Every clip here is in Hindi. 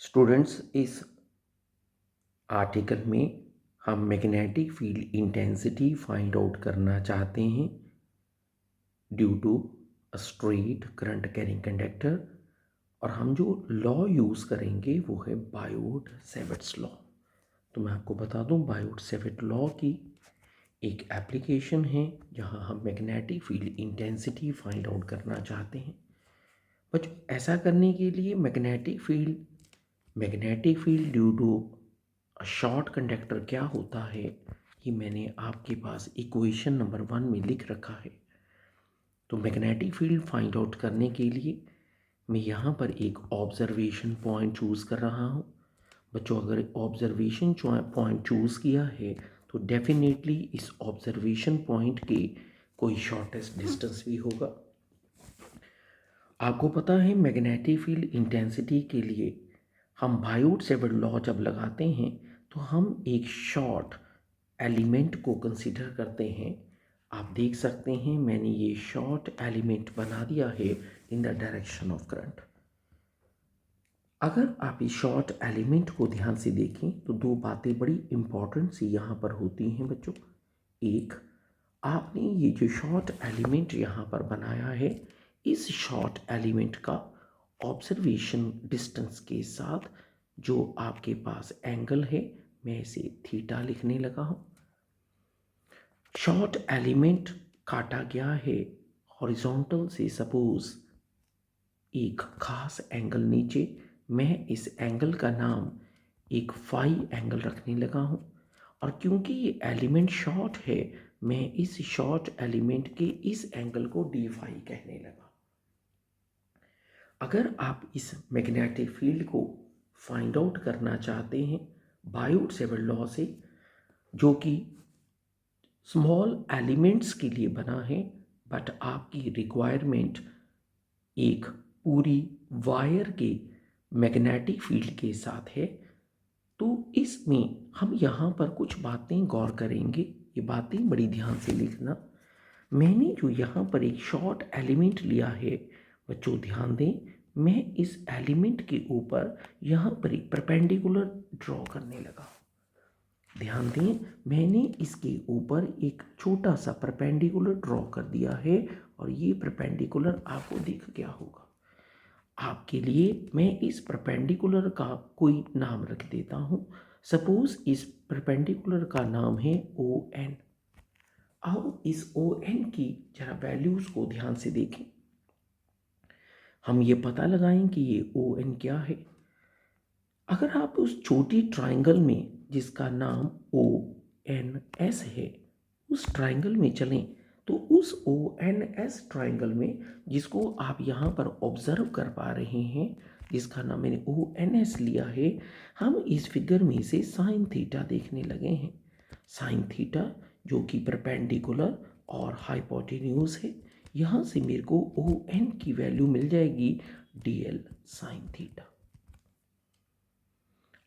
स्टूडेंट्स, इस आर्टिकल में हम magnetic field intensity find out करना चाहते हैं due to a straight current carrying conductor. और हम जो लॉ यूज़ करेंगे वो है बायोट सेविट्स लॉ। तो मैं आपको बता दूं, बायोट सेविट लॉ की एक एप्लीकेशन है जहां हम magnetic field intensity find out करना चाहते हैं। बट ऐसा करने के लिए magnetic field due to short conductor क्या होता है, ये मैंने आपके पास इक्वेशन नंबर 1 में लिख रखा है। तो मैग्नेटिक फील्ड फाइंड आउट करने के लिए मैं यहाँ पर एक ऑब्जर्वेशन पॉइंट चूज़ कर रहा हूँ। बच्चों, अगर ऑब्जर्वेशन पॉइंट चूज़ किया है तो डेफिनेटली इस ऑब्जर्वेशन पॉइंट के कोई शॉर्टेस्ट डिस्टेंस भी होगा। आपको पता है मैग्नेटिक फील्ड इंटेंसिटी के लिए हम बायोट सेविट लॉ जब लगाते हैं तो हम एक शॉर्ट एलिमेंट को कंसीडर करते हैं। आप देख सकते हैं मैंने ये शॉर्ट एलिमेंट बना दिया है in the direction of current. अगर आप इस शॉर्ट एलिमेंट को ध्यान से देखें तो दो बातें बड़ी इंपॉर्टेंट सी यहाँ पर होती हैं बच्चों। एक, आपने ये जो शॉर्ट एलिमेंट यहाँ पर बनाया है, इस शॉर्ट एलिमेंट का ऑब्जर्वेशन डिस्टेंस के साथ जो आपके पास एंगल है, मैं इसे थीटा लिखने लगा हूँ। शॉर्ट एलिमेंट काटा गया है हॉरिजॉन्टल से, सपोज एक खास एंगल नीचे, मैं इस एंगल का नाम एक फाई एंगल रखने लगा हूँ। और क्योंकि ये एलिमेंट शॉर्ट है, मैं इस शॉर्ट एलिमेंट के इस एंगल को डी फाई कहने लगा। अगर आप इस मैग्नेटिक फील्ड को फाइंड आउट करना चाहते हैं बायोट सेविट लॉ से, जो कि स्मॉल एलिमेंट्स के लिए बना है, बट आपकी रिक्वायरमेंट एक पूरी वायर के मैग्नेटिक फील्ड के साथ है, तो इसमें हम यहाँ पर कुछ बातें गौर करेंगे। ये बातें बड़ी ध्यान से लिखना। मैंने जो यहाँ पर एक शॉर्ट एलिमेंट लिया है, बच्चों ध्यान दें, मैं इस एलिमेंट के ऊपर यहाँ पर एक परपेंडिकुलर ड्रॉ करने लगा। ध्यान दें, मैंने इसके ऊपर एक छोटा सा परपेंडिकुलर ड्रॉ कर दिया है और ये परपेंडिकुलर आपको दिख गया होगा। आपके लिए मैं इस परपेंडिकुलर का कोई नाम रख देता हूँ। सपोज इस परपेंडिकुलर का नाम है ओ एन। आओ इस ओ एन की जरा वैल्यूज़ को ध्यान से देखें। हम ये पता लगाएं कि ये ओ एन क्या है। अगर आप उस छोटी ट्राइंगल में जिसका नाम ओ एन एस है, उस ट्राइंगल में चलें, तो उस ओ एन एस ट्राइंगल में जिसको आप यहाँ पर ऑब्जर्व कर पा रहे हैं, जिसका नाम मैंने ओ एन एस लिया है, हम इस फिगर में से साइन थीटा देखने लगे हैं। साइन थीटा जो कि परपेंडिकुलर और हाइपोटेन्यूज है, यहाँ से मेरे को ओ एन की वैल्यू मिल जाएगी डी एल साइन थीटा।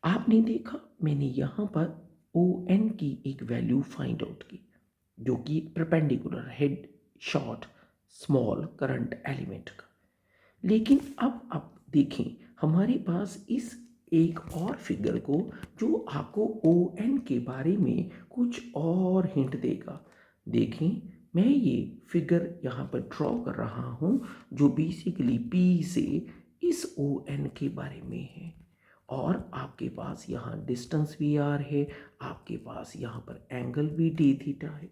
आपने देखा मैंने यहाँ पर ओ एन की एक वैल्यू फाइंड आउट की, जो कि perpendicular head short small current element का। लेकिन अब देखें हमारे पास इस एक और फिगर को, जो आपको ओ एन के बारे में कुछ और हिंट देगा। देखें, मैं ये फिगर यहाँ पर ड्रॉ कर रहा हूँ जो बेसिकली पी से इस ओ एन के बारे में है। और आपके पास यहाँ डिस्टेंस भी आर है, आपके पास यहाँ पर एंगल भी डी थीटा है।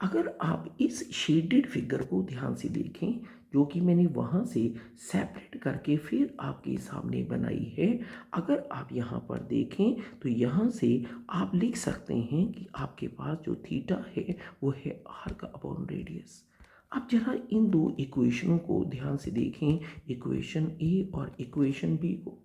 अगर आप इस शेडेड फिगर को ध्यान से देखें, जो कि मैंने वहाँ से सेपरेट करके फिर आपके सामने बनाई है, अगर आप यहाँ पर देखें तो यहाँ से आप लिख सकते हैं कि आपके पास जो थीटा है वो है आर का अपॉन रेडियस। अब जरा इन दो इक्वेशनों को ध्यान से देखें, इक्वेशन ए और इक्वेशन बी को।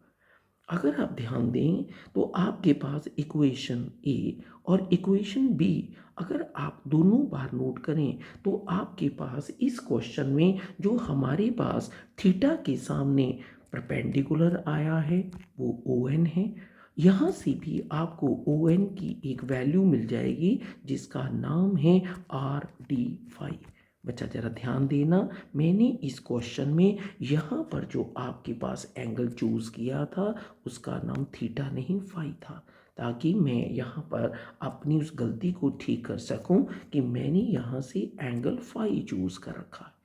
अगर आप ध्यान दें तो आपके पास इक्वेशन ए और इक्वेशन बी, अगर आप दोनों बार नोट करें तो आपके पास इस क्वेश्चन में जो हमारे पास थीटा के सामने परपेंडिकुलर आया है वो ओ एन है। यहाँ से भी आपको ओ एन की एक वैल्यू मिल जाएगी जिसका नाम है आर डी फाई। बच्चा ज़रा ध्यान देना, मैंने इस क्वेश्चन में यहाँ पर जो आपके पास एंगल चूज़ किया था उसका नाम थीटा नहीं फाई था, ताकि मैं यहाँ पर अपनी उस गलती को ठीक कर सकूँ कि मैंने यहाँ से एंगल फाई चूज़ कर रखा है।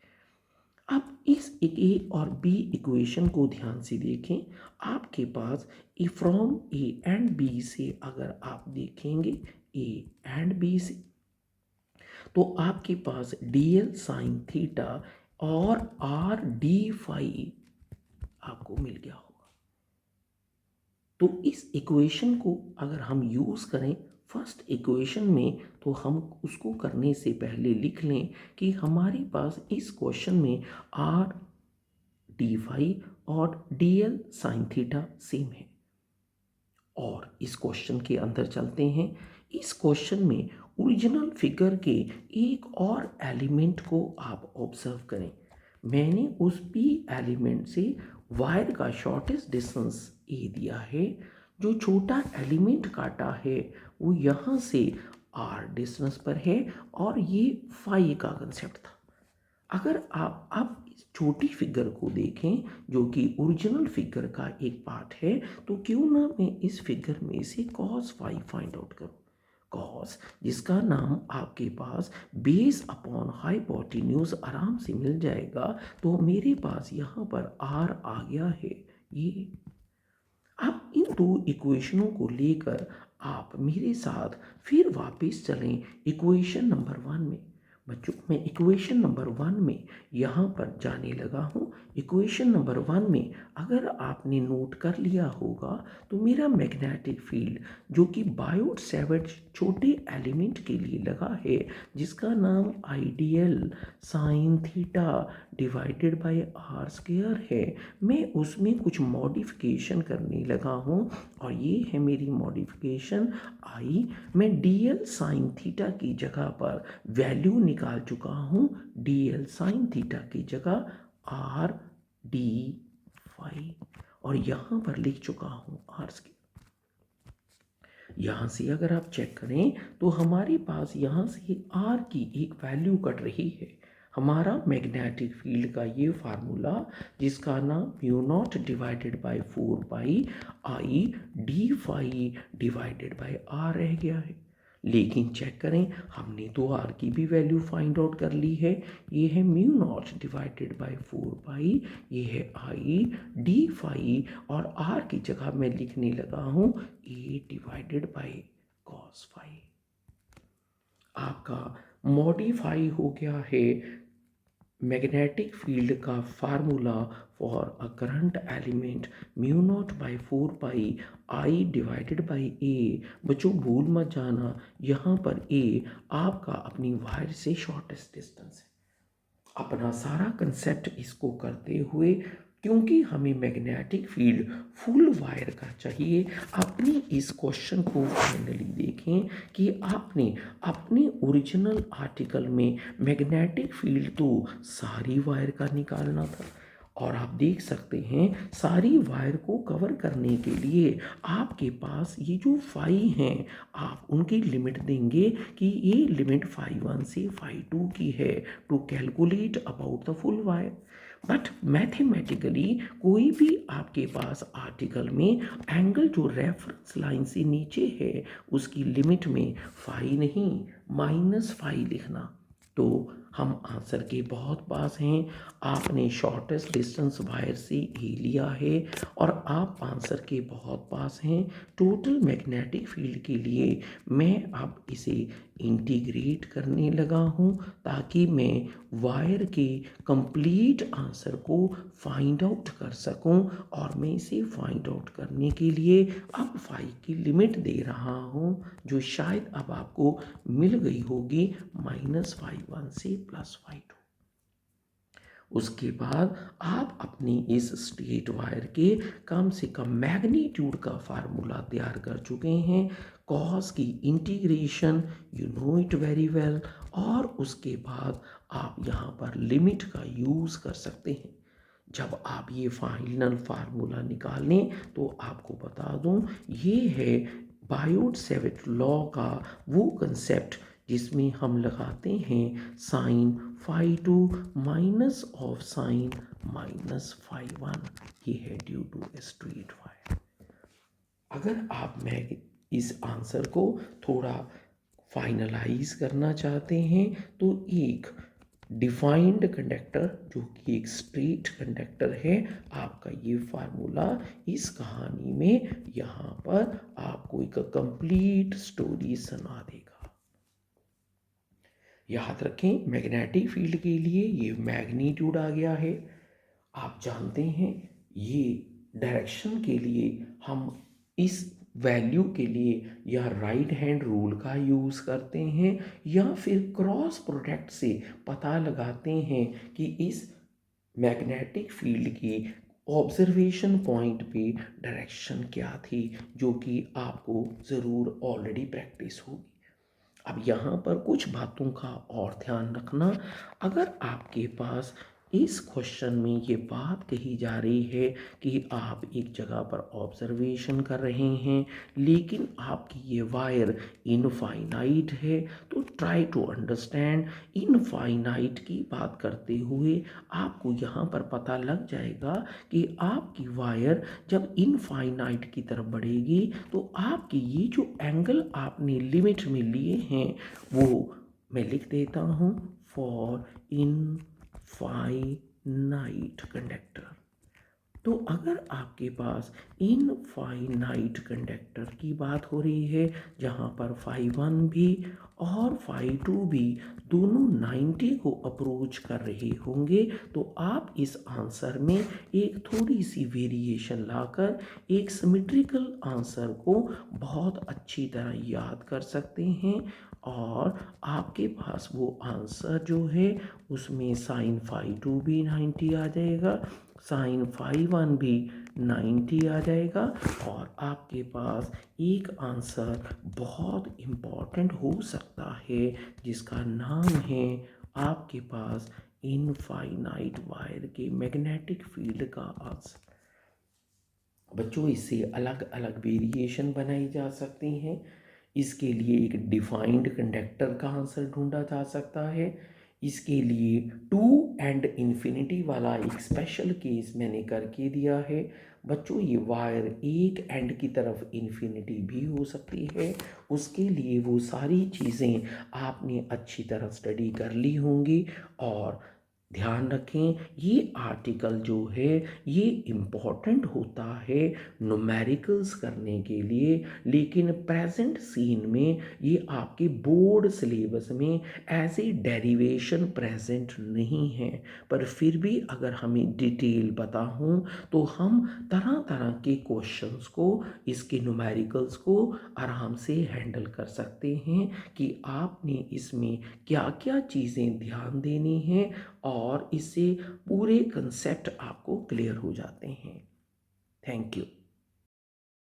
अब इस ए और बी इक्वेशन को ध्यान से देखें। आपके पास ए फ्रॉम ए एंड बी से अगर आप देखेंगे ए एंड बी से, तो आपके पास डी एल साइन थीटा और आर डी फाई आपको मिल गया होगा। तो इस इक्वेशन को अगर हम यूज़ करें फर्स्ट इक्वेशन में, तो हम उसको करने से पहले लिख लें कि हमारे पास इस क्वेश्चन में आर डी फाई और D L sine theta same है। और इस क्वेश्चन के अंदर चलते हैं। इस क्वेश्चन में ओरिजिनल फिगर के एक और एलिमेंट को आप ऑब्जर्व करें। मैंने उस पी एलिमेंट से वायर का शॉर्टेस्ट डिस्टेंस ए दिया है। जो छोटा एलिमेंट काटा है वो यहाँ से आर डिस्टेंस पर है और ये फाई का कंसेप्ट था। अगर आप अब इस छोटी फिगर को देखें जो कि ओरिजिनल फिगर का एक पार्ट है, तो क्यों ना मैं इस फिगर में से कॉस फाई फाइंड आउट करूं। कॉस जिसका नाम आपके पास बेस अपॉन हाइपोटेन्यूज आराम से मिल जाएगा, तो मेरे पास यहाँ पर आर आ गया है ये। अब इन दो इक्वेशनों को लेकर आप मेरे साथ फिर वापस चलें इक्वेशन नंबर 1 में। बच्चों मैं इक्वेशन नंबर 1 में यहाँ पर जाने लगा हूँ। इक्वेशन नंबर 1 में अगर आपने नोट कर लिया होगा तो मेरा मैग्नेटिक फील्ड जो कि बायोट सेवर्ट छोटे एलिमेंट के लिए लगा है, जिसका नाम I D L sine theta divided by R square है, मैं उसमें कुछ मॉडिफिकेशन करने लगा हूँ और ये है मेरी मॉडिफिकेशन आई। मैं डी एल साइन थीटा की जगह पर वैल्यू निकाल चुका हूँ, डी एल साइन थीटा की जगह आर डी फाई, और यहाँ पर लिख चुका हूँ आर स्क्वायर। यहाँ से अगर आप चेक करें तो हमारे पास यहाँ से आर की एक वैल्यू कट रही है। हमारा मैग्नेटिक फील्ड का ये फार्मूला जिसका नाम mu naught divided by 4 pi I D phi divided by R रह गया है। लेकिन चेक करें, हमने तो आर की भी वैल्यू फाइंड आउट कर ली है। ये है mu naught divided by 4 pi, ये है आई डी फाई, और आर की जगह मैं लिखने लगा हूँ A divided by cos phi. आपका मॉडिफाई हो गया है मैग्नेटिक फील्ड का formula for a current element mu naught by 4 pi I divided by A. बच्चों भूल मत जाना, यहाँ पर ए आपका अपनी वायर से शॉर्टेस्ट डिस्टेंस है। अपना सारा कंसेप्ट इसको करते हुए, क्योंकि हमें मैग्नेटिक फील्ड फुल वायर का चाहिए, अपनी इस क्वेश्चन को फाइनली देखें कि आपने अपने ओरिजिनल आर्टिकल में मैग्नेटिक फील्ड तो सारी वायर का निकालना था, और आप देख सकते हैं सारी वायर को कवर करने के लिए आपके पास ये जो फाई हैं आप उनकी लिमिट देंगे कि ये लिमिट फाई 1 से फाई 2 की है to calculate about the full wire. But mathematically कोई भी आपके पास आर्टिकल में एंगल जो रेफरेंस लाइन से नीचे है उसकी लिमिट में फाई नहीं माइनस फाई लिखना, तो हम आंसर के बहुत पास हैं। आपने शॉर्टेस्ट डिस्टेंस वायर से ए लिया है और आप आंसर के बहुत पास हैं। टोटल मैग्नेटिक फील्ड के लिए मैं अब इसे इंटीग्रेट करने लगा हूँ ताकि मैं वायर के कंप्लीट आंसर को फाइंड आउट कर सकूँ, और मैं इसे फाइंड आउट करने के लिए अब फाई की लिमिट दे रहा हूँ जो शायद अब आपको मिल गई होगी माइनस फाई 1 से प्लस फाई 2। उसके बाद आप अपनी इस स्ट्रेट वायर के कम से कम मैग्नीट्यूड का फार्मूला तैयार कर चुके हैं। कॉस की integration you know it very well, और उसके बाद आप यहाँ पर लिमिट का यूज़ कर सकते हैं। जब आप ये फाइनल फार्मूला निकालें तो आपको बता दूं ये है बायोट सेवर्ट लॉ का वो कंसेप्ट जिसमें हम लगाते हैं sine phi2 minus of sine minus phi1, ये है ड्यू टू स्ट्रेट वायर। अगर आप मैं इस आंसर को थोड़ा फाइनलाइज करना चाहते हैं तो एक डिफाइंड कंडक्टर जो कि एक स्ट्रेट कंडक्टर है, आपका ये फार्मूला इस कहानी में यहाँ पर आपको एक कंप्लीट स्टोरी सुना देगा। याद रखें मैग्नेटिक फील्ड के लिए ये मैग्नीट्यूड आ गया है। आप जानते हैं ये डायरेक्शन के लिए हम इस वैल्यू के लिए या राइट हैंड रूल का यूज़ करते हैं या फिर क्रॉस प्रोडक्ट से पता लगाते हैं कि इस मैग्नेटिक फील्ड की ऑब्जर्वेशन पॉइंट पे डायरेक्शन क्या थी, जो कि आपको ज़रूर ऑलरेडी प्रैक्टिस होगी। अब यहाँ पर कुछ बातों का और ध्यान रखना। अगर आपके पास इस क्वेश्चन में ये बात कही जा रही है कि आप एक जगह पर ऑब्जर्वेशन कर रहे हैं लेकिन आपकी ये वायर इनफाइनाइट है, तो ट्राई टू अंडरस्टैंड। इनफाइनाइट की बात करते हुए आपको यहाँ पर पता लग जाएगा कि आपकी वायर जब इनफाइनाइट की तरफ बढ़ेगी तो आपके ये जो एंगल आपने लिमिट में लिए हैं वो मैं लिख देता हूँ, फॉर इनफाइनाइट कंडक्टर। तो अगर आपके पास इनफाइनाइट कंडक्टर की बात हो रही है जहाँ पर phi1 भी और phi2 भी दोनों 90 को अप्रोच कर रहे होंगे, तो आप इस आंसर में एक थोड़ी सी वेरिएशन लाकर एक सिमेट्रिकल आंसर को बहुत अच्छी तरह याद कर सकते हैं और आपके पास वो आंसर जो है उसमें साइन phi2 भी 90 आ जाएगा, साइन phi1 भी 90 आ जाएगा और आपके पास एक आंसर बहुत इम्पॉर्टेंट हो सकता है जिसका नाम है आपके पास इनफाइनाइट वायर के मैग्नेटिक फील्ड का आंसर। बच्चों इससे अलग अलग वेरिएशन बनाई जा सकती हैं। इसके लिए एक डिफाइंड कंडक्टर का आंसर ढूंढा जा सकता है। इसके लिए 2 एंड इन्फिनिटी वाला एक स्पेशल केस मैंने करके दिया है। बच्चों ये वायर एक एंड की तरफ इन्फिनिटी भी हो सकती है, उसके लिए वो सारी चीज़ें आपने अच्छी तरह स्टडी कर ली होंगी। और ध्यान रखें ये आर्टिकल जो है ये इम्पॉर्टेंट होता है न्यूमेरिकल्स करने के लिए, लेकिन प्रेजेंट सीन में ये आपके बोर्ड सिलेबस में एज ए डेरिवेशन प्रेजेंट नहीं है। पर फिर भी अगर हमें डिटेल पता हो तो हम तरह तरह के क्वेश्चंस को, इसके न्यूमेरिकल्स को आराम से हैंडल कर सकते हैं कि आपने इसमें क्या क्या चीज़ें ध्यान देनी हैं और इससे पूरे कंसेप्ट आपको क्लियर हो जाते हैं। Thank you.